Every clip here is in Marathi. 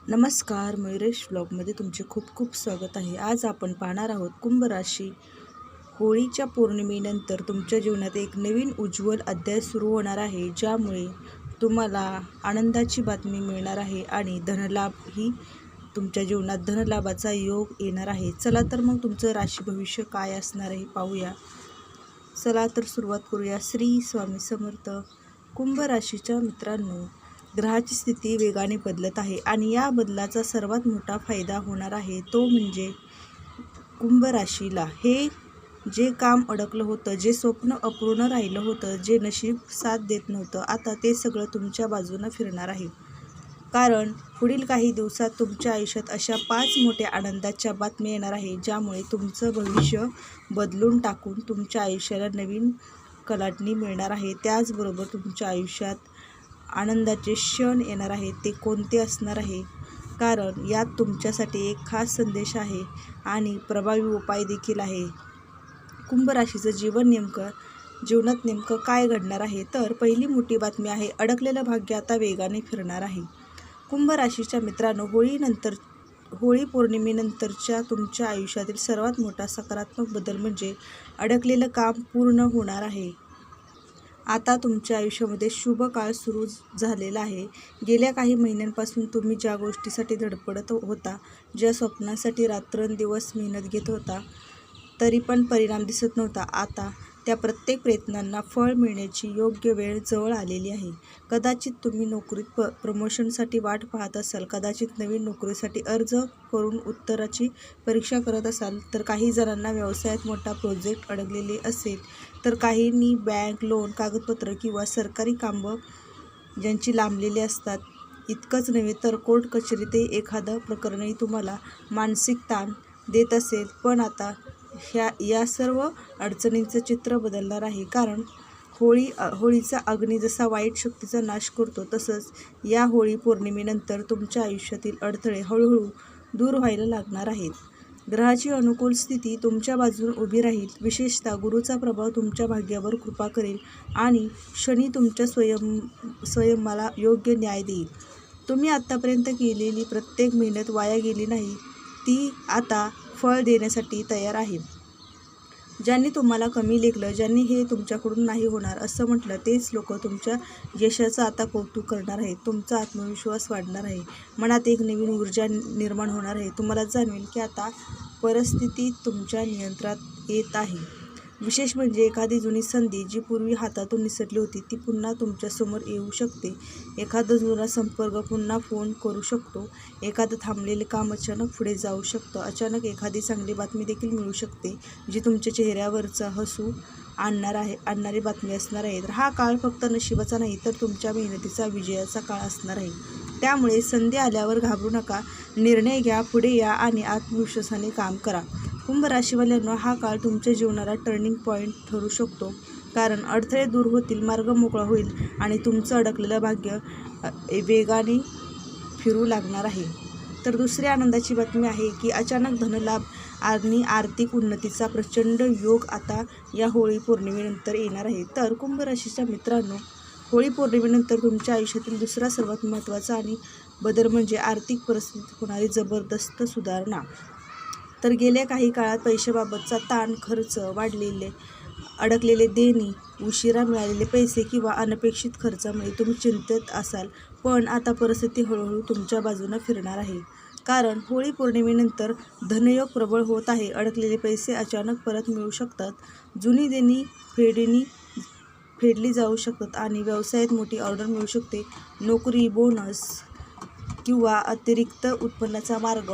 नमस्कार, मयुरेश ब्लॉगमध्ये तुमचे खूप खूप स्वागत आहे. आज आपण पाहणार आहोत कुंभ राशी. होळीच्या पौर्णिमेनंतर तुमच्या जीवनात एक नवीन उज्ज्वल अध्याय सुरू होणार आहे, ज्यामुळे तुम्हाला आनंदाची बातमी मिळणार आहे आणि धनलाभही तुमच्या जीवनात धनलाभाचा योग येणार आहे. चला तर मग तुमचं राशी भविष्य काय असणार आहे पाहूया. चला तर सुरुवात करूया. श्री स्वामी समर्थ. कुंभ राशीच्या मित्रांनो, ग्रहाची स्थिती वेगाने बदलत आहे आणि या बदलाचा सर्वात मोठा फायदा होणार आहे तो म्हणजे कुंभ राशीला. हे जे काम अडकलं होतं, जे स्वप्न अपूर्ण राहिलं होतं, जे नशीब साथ देत नव्हतं, आता ते सगळं तुमच्या बाजूनं फिरणार आहे. कारण पुढील काही दिवसात तुमच्या आयुष्यात अशा 5 मोठ्या आनंदाच्या बातम्या येणार आहे, ज्यामुळे तुमचं भविष्य बदलून टाकून तुमच्या आयुष्याला नवीन कलाटणी मिळणार आहे. त्याचबरोबर तुमच्या आयुष्यात आनंदाचे क्षण येणार आहेत. ते कोणते असणार आहे? कारण यात तुमच्यासाठी एक खास संदेश आहे आणि प्रभावी उपाय देखील आहे. कुंभ राशीचं जीवनात नेमकं काय घडणार आहे? तर पहिली मोठी बातमी आहे, अडकलेलं भाग्य आता वेगाने फिरणार आहे. कुंभ राशीच्या मित्रांनो, होळी पौर्णिमेनंतरच्या तुमच्या आयुष्यातील सर्वात मोठा सकारात्मक बदल म्हणजे अडकलेलं काम पूर्ण होणार आहे. आता तुमच्या आयुष्यामध्ये शुभ काळ सुरू झालेला आहे. गेल्या काही महिन्यांपासून तुम्ही ज्या गोष्टीसाठी धडपडत होता, ज्या स्वप्नांसाठी रात्रंदिवस मेहनत घेत होता, तरी पण परिणाम दिसत नव्हता, आता त्या प्रत्येक प्रयत्नांना फळ मिळण्याची योग्य वेळ जवळ आलेली आहे. कदाचित तुम्ही नोकरीत प्रमोशनसाठी वाट पाहत असाल, कदाचित नवीन नोकरीसाठी अर्ज करून उत्तराची परीक्षा करत असाल, तर काही जणांना व्यवसायात मोठा प्रोजेक्ट अडकलेले असेल, तर काहींनी बँक लोन, कागदपत्र किंवा सरकारी कामं ज्यांची लांबलेली असतात. इतकंच नव्हे तर कोर्ट कचेरीतही एखादं प्रकरणही तुम्हाला मानसिक ताण देत असेल. पण आता या सर्व अडचणींचं चित्र बदलणार आहे. कारण होळीचा अग्नी जसा वाईट शक्तीचा नाश करतो, तसंच या होळी पौर्णिमेनंतर तुमच्या आयुष्यातील अडथळे हळूहळू दूर व्हायला लागणार आहेत. ग्रहाची अनुकूल स्थिती तुमच्या बाजूने उभी राहील. विशेषतः गुरूचा प्रभाव तुमच्या भाग्यावर कृपा करेल आणि शनी तुमच्या संयमाला योग्य न्याय देईल. तुम्ही आत्तापर्यंत केलेली प्रत्येक मेहनत वाया गेली नाही, ती आता फळ देण्यासाठी तयार आहे. ज्यांनी तुम्हाला कमी लेखलं, ज्यांनी हे तुमच्याकडून नाही होणार असं म्हटलं, तेच लोक तुमच्या यशाचं आता कौतुक करणार आहेत. तुमचा आत्मविश्वास वाढणार आहे. मनात एक नवीन ऊर्जा निर्माण होणार आहे. तुम्हाला जाणवेल की आता परिस्थिती तुमच्या नियंत्रणात येत आहे. विशेष म्हणजे एखादी जुनी संधी जी पूर्वी हातातून निसटली होती, ती पुन्हा तुमच्यासमोर येऊ शकते. एखादा जुना संपर्क पुन्हा फोन करू शकतो. एखादं थांबलेले काम अचानक पुढे जाऊ शकतं. अचानक एखादी चांगली बातमी देखील मिळू शकते, जी तुमच्या चेहऱ्यावरचं हसू आणणारी बातमी असणार आहे. तर हा काळ फक्त नशिबाचा नाही, तर तुमच्या मेहनतीचा, विजयाचा काळ असणार आहे. त्यामुळे संधी आल्यावर घाबरू नका. निर्णय घ्या, पुढे या आणि आत्मविश्वासाने काम करा. कुंभ राशीवाल्यांनो, हा काळ तुमच्या जीवनाला टर्निंग पॉईंट ठरू शकतो. कारण अडथळे दूर होतील, मार्ग मोकळा होईल आणि तुमचं अडकलेलं भाग्य वेगाने फिरू लागणार आहे. तर दुसरी आनंदाची बातमी आहे की अचानक धनलाभ आणि आर्थिक उन्नतीचा प्रचंड योग आता या होळी पौर्णिमेनंतर येणार आहे. तर कुंभ राशीच्या मित्रांनो, होळी पौर्णिमेनंतर तुमच्या आयुष्यातील दुसरा सर्वात महत्त्वाचा आणि बदल म्हणजे आर्थिक परिस्थितीत होणारी जबरदस्त सुधारणा. तर गेल्या काही काळात पैशाबाबतचा ताण, खर्च वाढलेले, अडकलेले देणी, उशिरा मिळालेले पैसे किंवा अनपेक्षित खर्चामुळे तुम्ही चिंतेत असाल. पण आता परिस्थिती हळूहळू तुमच्या बाजूने फिरणार आहे. कारण होळी पौर्णिमेनंतर धनयोग प्रबळ होत आहे. अडकलेले पैसे अचानक परत मिळू शकतात. जुनी देणी फेडली जाऊ शकतात आणि व्यवसायात मोठी ऑर्डर मिळू शकते. नोकरी, बोनस किंवा अतिरिक्त उत्पन्नाचा मार्ग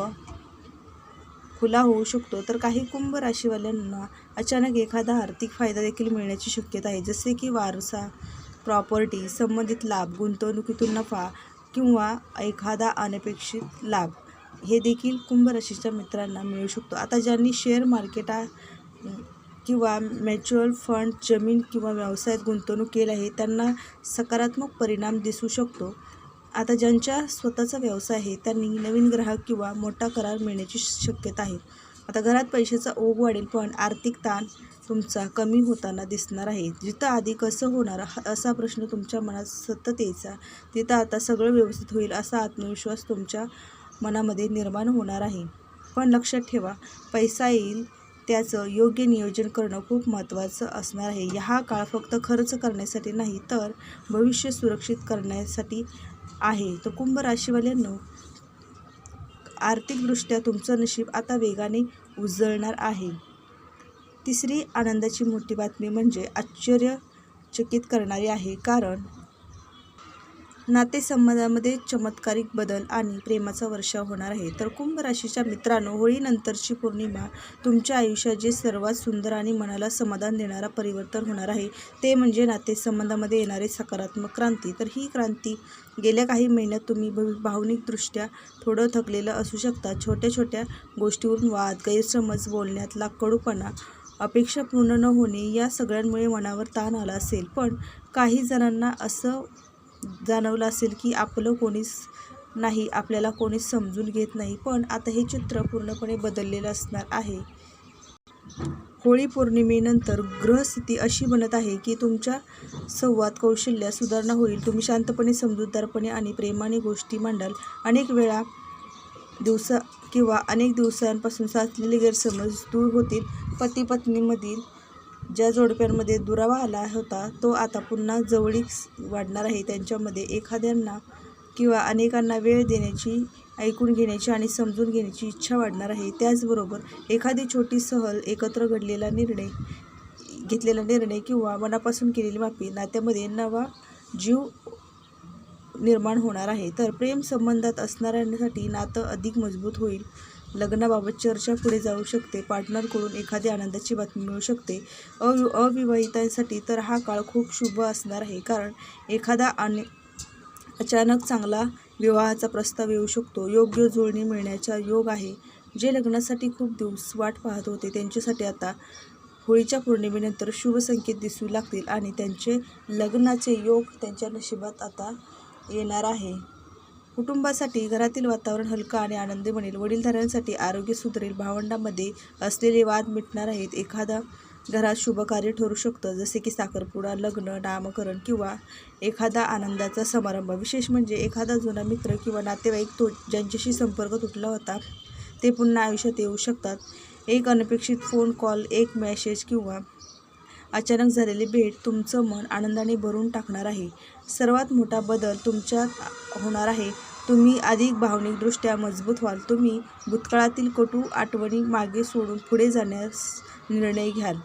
खुला होऊ शकतो. तर काही कुंभ राशीवाल्यांना अचानक एखादा आर्थिक फायदा देखील मिळण्याची शक्यता आहे, जसे की वारसा, प्रॉपर्टी संबंधित लाभ, गुंतवणुकीतून नफा किंवा एखादा अनपेक्षित लाभ, हे देखील कुंभ राशीच्या मित्रांना मिळू शकतो. आता ज्यांनी शेअर मार्केट किंवा म्युच्युअल फंड, जमीन किंवा व्यवसायात गुंतवणूक केली आहे, त्यांना सकारात्मक परिणाम दिसू शकतो. आता ज्यांचा स्वतःचा व्यवसाय आहे, त्यांनी नवीन ग्राहक किंवा मोठा करार मिळण्याची शक्यता आहे. आता घरात पैशाचा ओघ वाढेल, पण आर्थिक ताण तुमचा कमी होताना दिसणार आहे. जिथं आधी कसं होणार असा प्रश्न तुमच्या मनात सतत यायचा, तिथं आता सगळं व्यवस्थित होईल असा आत्मविश्वास तुमच्या मनामध्ये निर्माण होणार आहे. पण लक्षात ठेवा, पैसा येईल त्याचं योग्य नियोजन करणं खूप महत्त्वाचं असणार आहे. हा काळ फक्त खर्च करण्यासाठी नाही, तर भविष्य सुरक्षित करण्यासाठी आहे. तर कुंभ राशीवाल्यांनो, आर्थिकदृष्ट्या तुमचं नशीब आता वेगाने उजळणार आहे. तिसरी आनंदाची मोठी बातमी म्हणजे आश्चर्यचकित करणारी आहे, कारण नातेसंबंधामध्ये चमत्कारिक बदल आणि प्रेमाचा वर्षाव होणार आहे. तर कुंभ राशीच्या मित्रांनो, होळीनंतरची पौर्णिमा तुमच्या आयुष्यात जे सर्वात सुंदर आणि मनाला समाधान देणारा परिवर्तन होणार आहे, ते म्हणजे नातेसंबंधामध्ये येणारी सकारात्मक क्रांती. तर ही क्रांती गेल्या काही महिन्यात तुम्ही भावनिकदृष्ट्या थोडं थकलेलं असू शकता. छोट्या छोट्या गोष्टीवरून वाद, गैरसमज, बोलण्यातला कडूपणा, अपेक्षा पूर्ण न होणे या सगळ्यांमुळे मनावर ताण आला असेल. पण काही जणांना असं जाणवलं असेल की आपलं कोणीच नाही, आपल्याला कोणीच समजून घेत नाही. पण आता हे चित्र पूर्णपणे बदललेलं असणार आहे. होळी पौर्णिमेनंतर ग्रहस्थिती अशी बनत आहे की तुमच्या संवाद कौशल्यात सुधारणा होईल. तुम्ही शांतपणे, समजूतदारपणे आणि प्रेमाने गोष्टी मांडाल. अनेक दिवसांपासून साचलेले गैरसमज दूर होतील. पती पत्नीमधील ज्या जोडप्यांमध्ये दुरावा आला होता, तो आता पुन्हा जवळीक वाढणार आहे. त्यांच्यामध्ये एखाद्यांना किंवा अनेकांना वेळ देण्याची, ऐकून घेण्याची आणि समजून घेण्याची इच्छा वाढणार आहे. त्याचबरोबर एखादी छोटी सहल, एकत्र घेतलेला निर्णय किंवा मनापासून केलेली माफी नात्यामध्ये नवा जीव निर्माण होणार आहे. तर प्रेम संबंधात असणाऱ्यांसाठी नातं अधिक मजबूत होईल. लग्नाबाबत चर्चा पुढे जाऊ शकते. पार्टनरकडून एखादी आनंदाची बातमी मिळू शकते. अविवाहितांसाठी तर हा काळ खूप शुभ असणार आहे, कारण एखादा अचानक चांगला विवाहाचा प्रस्ताव येऊ शकतो. योग्य जुळणी मिळण्याचा योग आहे. जे लग्नासाठी खूप दिवस वाट पाहत होते त्यांच्यासाठी आता होळीच्या पौर्णिमेनंतर शुभ संकेत दिसू लागतील आणि त्यांचे लग्नाचे योग त्यांच्या नशिबात आता येणार आहे. कुटुंबासाठी घरातील वातावरण हलकं आणि आनंदी बनेल. वडीलधाऱ्यांसाठी आरोग्य सुधारेल. भावंडांमध्ये असलेले वाद मिटणार आहेत. एखादा घरात शुभ कार्य ठरू शकतं, जसे की साखरपुडा, लग्न, नामकरण किंवा एखादा आनंदाचा समारंभ. विशेष म्हणजे एखादा जुना मित्र किंवा नातेवाईक ज्यांच्याशी संपर्क तुटला होता, ते पुन्हा आयुष्यात येऊ शकतात. एक अनपेक्षित फोन कॉल, एक मेसेज किंवा अचानक झालेली भेट तुमचं मन आनंदाने भरून टाकणार आहे. सर्वात मोठा बदल तुमच्यात होणार आहे. तुम्ही अधिक भावनिकदृष्ट्या मजबूत व्हाल. तुम्ही भूतकाळातील कटू आठवणी मागे सोडून पुढे जाण्यास निर्णय घ्याल.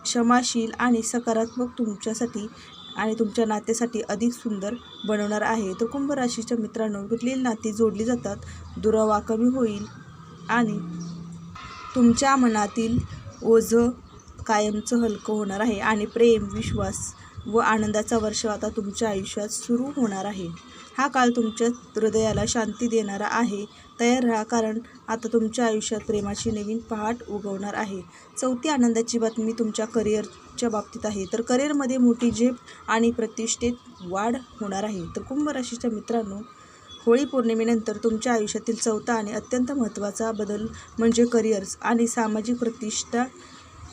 क्षमाशील आणि सकारात्मक तुमच्यासाठी आणि तुमच्या नात्यासाठी अधिक सुंदर बनवणार आहे. तर कुंभ राशीच्या मित्रांनो, तुटलेली नाती जोडली जातात, दुरावा कमी होईल आणि तुमच्या मनातील ओझं कायमचं हलकं होणार आहे आणि प्रेम, विश्वास व आनंदाचा वर्षाव आता तुमच्या आयुष्यात सुरू होणार आहे. हा काळ तुमच्या हृदयाला शांती देणारा आहे. तयार राहा, कारण आता तुमच्या आयुष्यात प्रेमाची नवीन पहाट उगवणार आहे. चौथी आनंदाची बातमी तुमच्या करिअरच्या बाबतीत आहे. तर करिअरमध्ये मोठी झेप आणि प्रतिष्ठेत वाढ होणार आहे. तर कुंभ राशीच्या मित्रांनो, होळी पौर्णिमेनंतर तुमच्या आयुष्यातील चौथा आणि अत्यंत महत्त्वाचा बदल म्हणजे करिअर्स आणि सामाजिक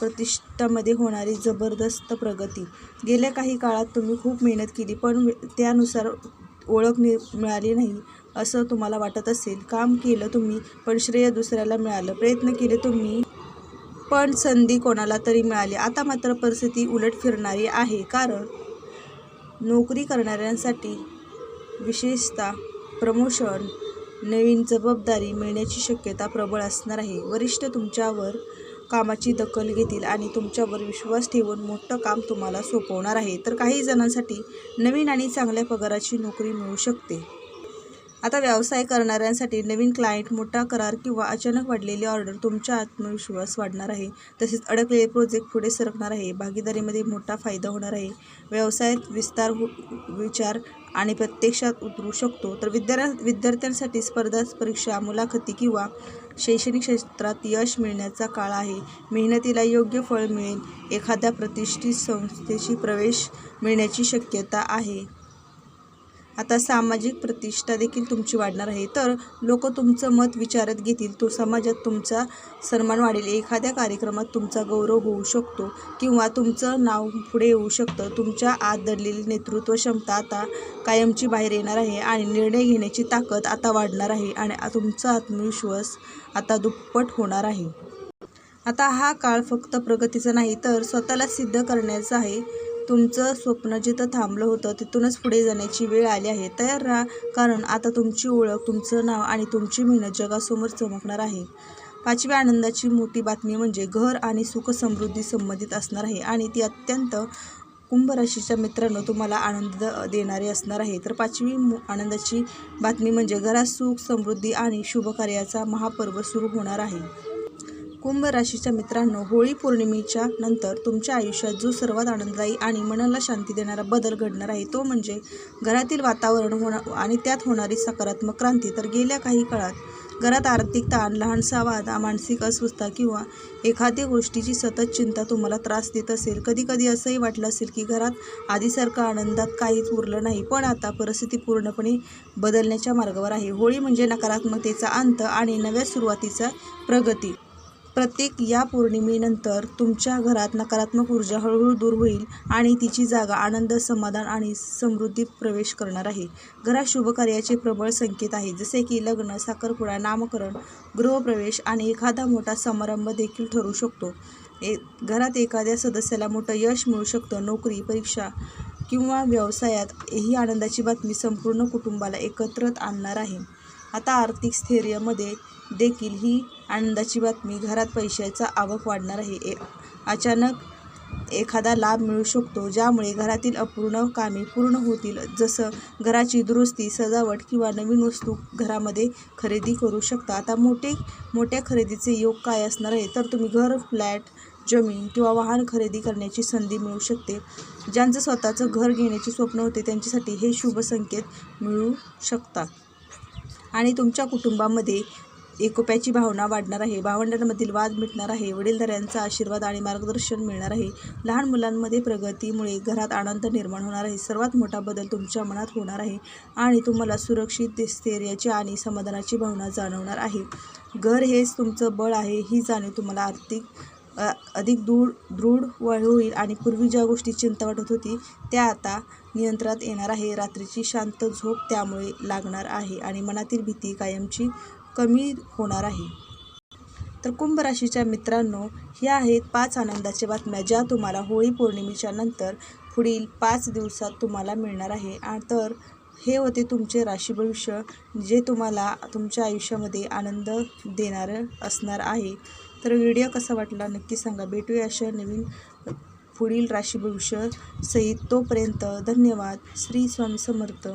प्रतिष्ठामध्ये होणारी जबरदस्त प्रगती. गेल्या काही काळात तुम्ही खूप मेहनत केली, पण त्यानुसार ओळख मिळाली नाही असं तुम्हाला वाटत असेल. काम केलं तुम्ही, पण श्रेय दुसऱ्याला मिळालं. प्रयत्न केले तुम्ही, पण संधी कोणाला तरी मिळाली. आता मात्र परिस्थिती उलट फिरणारी आहे, कारण नोकरी करणाऱ्यांसाठी विशेषतः प्रमोशन, नवीन जबाबदारी मिळण्याची शक्यता प्रबळ असणार आहे. वरिष्ठ तुमच्यावर कामाची दखल घेतील आणि तुमच्यावर विश्वास ठेवून मोठं काम तुम्हाला सोपवणार आहे. तर काही जणांसाठी नवीन आणि चांगल्या पगाराची नोकरी मिळू शकते. आता व्यवसाय करणाऱ्यांसाठी नवीन क्लायंट, मोठा करार किंवा अचानक वाढलेली ऑर्डर तुमचा आत्मविश्वास वाढणार आहे. तसेच अडकलेले प्रोजेक्ट पुढे सरकणार आहे. भागीदारीमध्ये मोठा फायदा होणार आहे. व्यवसायात विचार आणि प्रत्यक्षात उतरू शकतो. तर विद्यार्थ्यांसाठी स्पर्धा परीक्षा, मुलाखती किंवा शैक्षणिक क्षेत्रात यश मिळण्याचा काळ आहे. मेहनतीला योग्य फळ मिळेल. एखाद्या प्रतिष्ठित संस्थेशी प्रवेश मिळण्याची शक्यता आहे. आता सामाजिक प्रतिष्ठा देखील तुमची वाढणार आहे, तर लोक तुमचं मत विचारत घेतील. तो समाजात तुमचा सन्मान वाढेल. एखाद्या कार्यक्रमात तुमचा गौरव होऊ शकतो किंवा तुमचं नाव पुढे येऊ शकतं. तुमच्या आत दडलेली नेतृत्व क्षमता आता कायमची बाहेर येणार आहे आणि निर्णय घेण्याची ताकद आता वाढणार आहे आणि तुमचा आत्मविश्वास आता दुप्पट होणार आहे. आता हा काळ फक्त प्रगतीचा नाही, तर स्वतःला सिद्ध करण्याचा आहे. तुमचं स्वप्न जिथं थांबलं होतं तिथूनच पुढे जाण्याची वेळ आली आहे. तयार राहा, कारण आता तुमची ओळख, तुमचं नाव आणि तुमची मेहनत जगासमोर चमकणार आहे. 5वी आनंदाची मोठी बातमी म्हणजे घर आणि सुख समृद्धी संबंधित असणार आहे आणि ती अत्यंत कुंभ राशीच्या मित्रांनो तुम्हाला आनंद देणारी असणार आहे. तर 5वी आनंदाची बातमी म्हणजे घरात सुख, समृद्धी आणि शुभकार्याचा महापर्व सुरू होणार आहे. कुंभ राशीच्या मित्रांनो, होळी पौर्णिमेच्या नंतर तुमच्या आयुष्यात जो सर्वात आनंददायी आणि मनाला शांती देणारा बदल घडणार आहे तो म्हणजे घरातील वातावरण आणि त्यात होणारी सकारात्मक क्रांती. तर गेल्या काही काळात घरात आर्थिक ताण, लहानसा वाद, मानसिक अस्वस्थता किंवा एखाद्या गोष्टीची सतत चिंता तुम्हाला त्रास देत असेल. कधी कधी असंही वाटलं असेल की घरात आधीसारखं आनंदात काहीच उरलं नाही, पण आता परिस्थिती पूर्णपणे बदलण्याच्या मार्गावर आहे. होळी म्हणजे नकारात्मकतेचा अंत आणि नव्या सुरुवातीचा प्रगती प्रत्येक या पौर्णिमेनंतर तुमच्या घरात नकारात्मक ऊर्जा हळूहळू दूर होईल आणि तिची जागा आनंद, समाधान आणि समृद्धी प्रवेश करणार आहे. घरात शुभकार्याचे प्रबळ संकेत आहेत, जसे की लग्न, साखरपुडा, नामकरण, गृहप्रवेश आणि एखादा मोठा समारंभ देखील ठरू शकतो. घरात एखाद्या सदस्याला मोठं यश मिळू शकतं. नोकरी, परीक्षा किंवा व्यवसायात ही आनंदाची बातमी संपूर्ण कुटुंबाला एकत्रित आणणार आहे. आता आर्थिक स्थैर्यामध्ये देखील ही आनंदाची बातमी. घरात पैशाचा आवक वाढणार आहे. अचानक एखादा लाभ मिळू शकतो, ज्यामुळे घरातील अपूर्ण कामे पूर्ण होतील, जसं घराची दुरुस्ती, सजावट किंवा नवीन वस्तू घरामध्ये खरेदी करू शकता. आता मोठ्या खरेदीचे योग काय असणार आहे, तर तुम्ही घर, फ्लॅट, जमीन किंवा वाहन खरेदी करण्याची संधी मिळू शकते. ज्यांचं स्वतःचं घर घेण्याचे स्वप्न होते त्यांच्यासाठी हे शुभ संकेत मिळू शकतात आणि तुमच्या कुटुंबामध्ये एकोप्याची भावना वाढणार आहे. भावंडांमधील वाद मिटणार आहे. वडीलधाऱ्यांचा आशीर्वाद आणि मार्गदर्शन मिळणार आहे. लहान मुलांमध्ये प्रगतीमुळे घरात आनंद निर्माण होणार आहे. सर्वात मोठा बदल तुमच्या मनात होणार आहे आणि तुम्हाला सुरक्षित, स्थैर्याची आणि समाधानाची भावना जाणवणार आहे. घर हेच तुमचं बळ आहे ही जाणीव तुम्हाला अधिक दृढ होईल आणि पूर्वी ज्या गोष्टी चिंता वाटत होती त्या आता नियंत्रणात येणार आहे. रात्रीची शांत झोप त्यामुळे लागणार आहे आणि मनातील भीती कायमची कमी होणार आहे. तर कुंभ राशीच्या मित्रांनो, ह्या आहेत 5 आनंदाच्या बातम्या ज्या तुम्हाला होळी पौर्णिमेच्या नंतर पुढील 5 दिवसात तुम्हाला मिळणार आहे. तर हे होते तुमचे राशी भविष्य, जे तुम्हाला तुमच्या आयुष्यामध्ये आनंद देणारं असणार आहे. तर व्हिडिओ कसा वाटला नक्की सांगा. भेटूया अशा नवीन पुढील राशी भविष्य सहित. तोपर्यंत धन्यवाद. श्री स्वामी समर्थ.